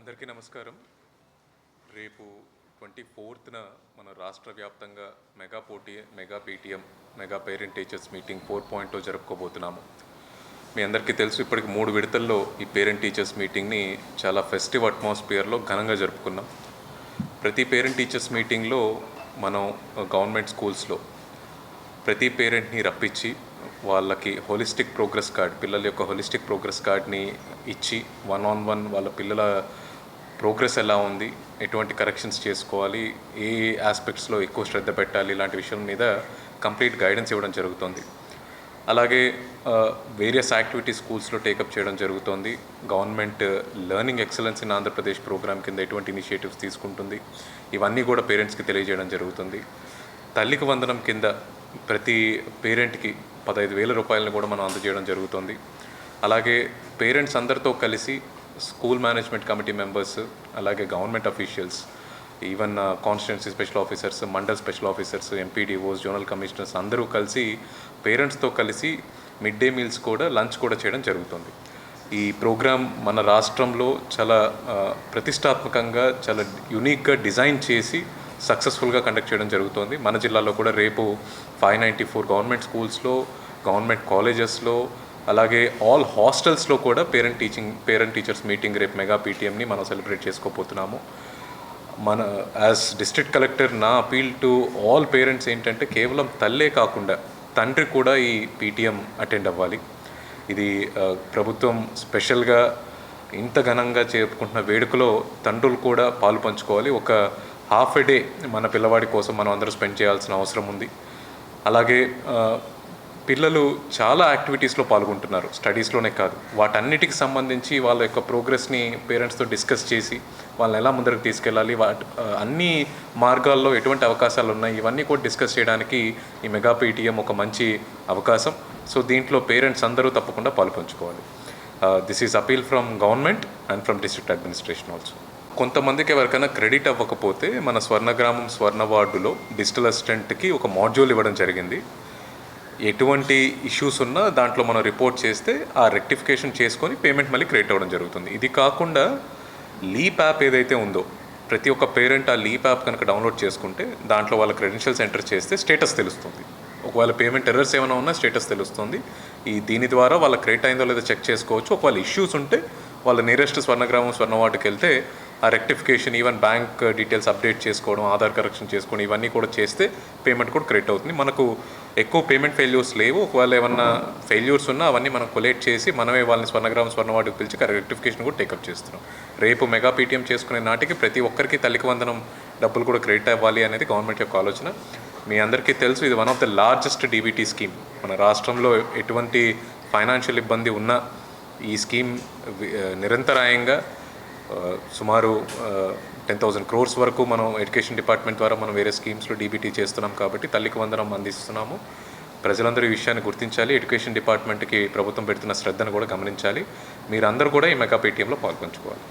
అందరికీ నమస్కారం. రేపు 24న మన రాష్ట్ర వ్యాప్తంగా mega PTM mega parent teachers meeting 4.0 జరుపుకోబోతున్నాము. మీ అందరికీ తెలుసు, ఇప్పటికి 3 విడతల్లో ఈ పేరెంట్ టీచర్స్ మీటింగ్ని చాలా ఫెస్టివ్ అట్మాస్ఫియర్లో ఘనంగా జరుపుకున్నాం. ప్రతి పేరెంట్ టీచర్స్ మీటింగ్లో మనం గవర్నమెంట్ స్కూల్స్లో ప్రతి పేరెంట్ని రప్పించి వాళ్ళకి హోలిస్టిక్ ప్రోగ్రెస్ కార్డ్, పిల్లల యొక్క హోలిస్టిక్ ప్రోగ్రెస్ కార్డ్ని ఇచ్చి 1-on-1 వాళ్ళ పిల్లల ప్రోగ్రెస్ ఎలా ఉంది, ఎటువంటి కరెక్షన్స్ చేసుకోవాలి, ఏ ఆస్పెక్ట్స్లో ఎక్కువ శ్రద్ధ పెట్టాలి, ఇలాంటి విషయం మీద కంప్లీట్ గైడెన్స్ ఇవ్వడం జరుగుతుంది. అలాగే వేరియస్ యాక్టివిటీస్ స్కూల్స్లో టేకప్ చేయడం జరుగుతుంది. Government learning excellence in Andhra Pradesh programme కింద ఎటువంటి ఇనిషియేటివ్స్ తీసుకుంటుంది, ఇవన్నీ కూడా పేరెంట్స్కి తెలియజేయడం జరుగుతుంది. తల్లికి వందనం కింద ప్రతి పేరెంట్కి 15,000 రూపాయలను కూడా మనం అందజేయడం జరుగుతుంది. అలాగే పేరెంట్స్ అందరితో కలిసి స్కూల్ మేనేజ్మెంట్ కమిటీ మెంబర్స్, అలాగే government officials, even constituency special officers, mandal special officers, MPDOs, zonal commissioners అందరూ కలిసి పేరెంట్స్తో కలిసి మిడ్ డే మీల్స్ కూడా లంచ్ కూడా చేయడం జరుగుతుంది. ఈ ప్రోగ్రామ్ మన రాష్ట్రంలో చాలా ప్రతిష్టాత్మకంగా, చాలా యూనిక్గా డిజైన్ చేసి సక్సెస్ఫుల్గా కండక్ట్ చేయడం జరుగుతుంది. మన జిల్లాలో కూడా రేపు 594 గవర్నమెంట్ స్కూల్స్లో, గవర్నమెంట్ కాలేజెస్లో, అలాగే ఆల్ హాస్టల్స్లో కూడా పేరెంట్ టీచర్స్ మీటింగ్ రేపు మెగా పీటీఎంని మనం సెలబ్రేట్ చేసుకోబోతున్నాము. మన యాజ్ డిస్ట్రిక్ట్ కలెక్టర్ నా అపీల్ టు ఆల్ పేరెంట్స్ ఏంటంటే, కేవలం తల్లే కాకుండా తండ్రి కూడా ఈ పీటీఎం అటెండ్ అవ్వాలి. ఇది ప్రభుత్వం స్పెషల్గా ఇంత ఘనంగా జరుపుకుంటున్న వేడుకలో తండ్రులు కూడా పాలు పంచుకోవాలి. ఒక హాఫ్ ఎ డే మన పిల్లవాడి కోసం మనం అందరూ స్పెండ్ చేయాల్సిన అవసరం ఉంది. అలాగే పిల్లలు చాలా యాక్టివిటీస్లో పాల్గొంటున్నారు, స్టడీస్లోనే కాదు. వాటన్నిటికి సంబంధించి వాళ్ళ యొక్క ప్రోగ్రెస్ని పేరెంట్స్తో డిస్కస్ చేసి వాళ్ళని ఎలా ముందరకు తీసుకెళ్ళాలి, అన్ని మార్గాల్లో ఎటువంటి అవకాశాలు ఉన్నాయి, ఇవన్నీ కూడా డిస్కస్ చేయడానికి ఈ మెగా పీటీఎం ఒక మంచి అవకాశం. సో దీంట్లో పేరెంట్స్ అందరూ తప్పకుండా పాల్పంచుకోవాలి. This is appeal from government and from district administration also. కొంతమందికి ఎవరికైనా క్రెడిట్ అవ్వకపోతే మన స్వర్ణగ్రామం స్వర్ణ వార్డులో డిజిటల్ అసిస్టెంట్కి ఒక మాడ్యూల్ ఇవ్వడం జరిగింది. ఎటువంటి ఇష్యూస్ ఉన్నా దాంట్లో మనం రిపోర్ట్ చేస్తే ఆ రెక్టిఫికేషన్ చేసుకొని పేమెంట్ మళ్ళీ క్రియేట్ అవ్వడం జరుగుతుంది. ఇది కాకుండా లీప్ యాప్ ఏదైతే ఉందో, ప్రతి ఒక్క పేరెంట్ ఆ లీప్ యాప్ కనుక డౌన్లోడ్ చేసుకుంటే దాంట్లో వాళ్ళ క్రెడెన్షియల్స్ ఎంటర్ చేస్తే స్టేటస్ తెలుస్తుంది. ఒకవేళ పేమెంట్ ఎర్రర్స్ ఏమైనా ఉన్నా స్టేటస్ తెలుస్తుంది. దీని ద్వారా వాళ్ళ క్రెడిట్ అయిందో లేదో చెక్ చేసుకోవచ్చు. ఒకవేళ ఇష్యూస్ ఉంటే వాళ్ళ నియరెస్ట్ స్వర్ణగ్రామం స్వర్ణ వార్డుకి వెళ్తే ఆ rectification, even bank details update చేసుకోవడం, ఆధార్ కరెక్షన్ చేసుకోవడం, ఇవన్నీ కూడా చేస్తే పేమెంట్ కూడా క్రెడిట్ అవుతుంది. మనకు ఎక్కువ పేమెంట్ ఫెయిల్యూర్స్ లేవు. ఒకవేళ ఏమన్నా ఫెయిల్యూర్స్ ఉన్నా అవన్నీ మనం కొలేట్ చేసి మనమే వాళ్ళని స్వర్ణగ్రామం స్వర్ణ వార్డుకి పిలిచి రెక్టిఫికేషన్ కూడా టేకప్ చేస్తున్నాం. రేపు మెగా పీటీఎం చేసుకునే నాటికి ప్రతి ఒక్కరికి తల్లికి వందనం డబ్బులు కూడా క్రెడిట్ అవ్వాలి అనేది గవర్నమెంట్ యొక్క ఆలోచన. మీ అందరికీ తెలుసు, ఇది one of the largest DBT scheme. మన రాష్ట్రంలో ఎటువంటి ఫైనాన్షియల్ ఇబ్బంది ఉన్నా ఈ స్కీమ్ నిరంతరాయంగా సుమారు 10,000 crores వరకు మనం ఎడ్యుకేషన్ డిపార్ట్మెంట్ ద్వారా మనం వేరే స్కీమ్స్లో డీబీటీ చేస్తున్నాం. కాబట్టి తల్లికి వందనం అందిస్తున్నాము. ప్రజలందరూ ఈ విషయాన్ని గుర్తించాలి. ఎడ్యుకేషన్ డిపార్ట్మెంట్కి ప్రభుత్వం పెడుతున్న శ్రద్ధను కూడా గమనించాలి. మీరందరూ కూడా ఈ మెగా పీటీఎంలో పాల్పంచుకోవాలి.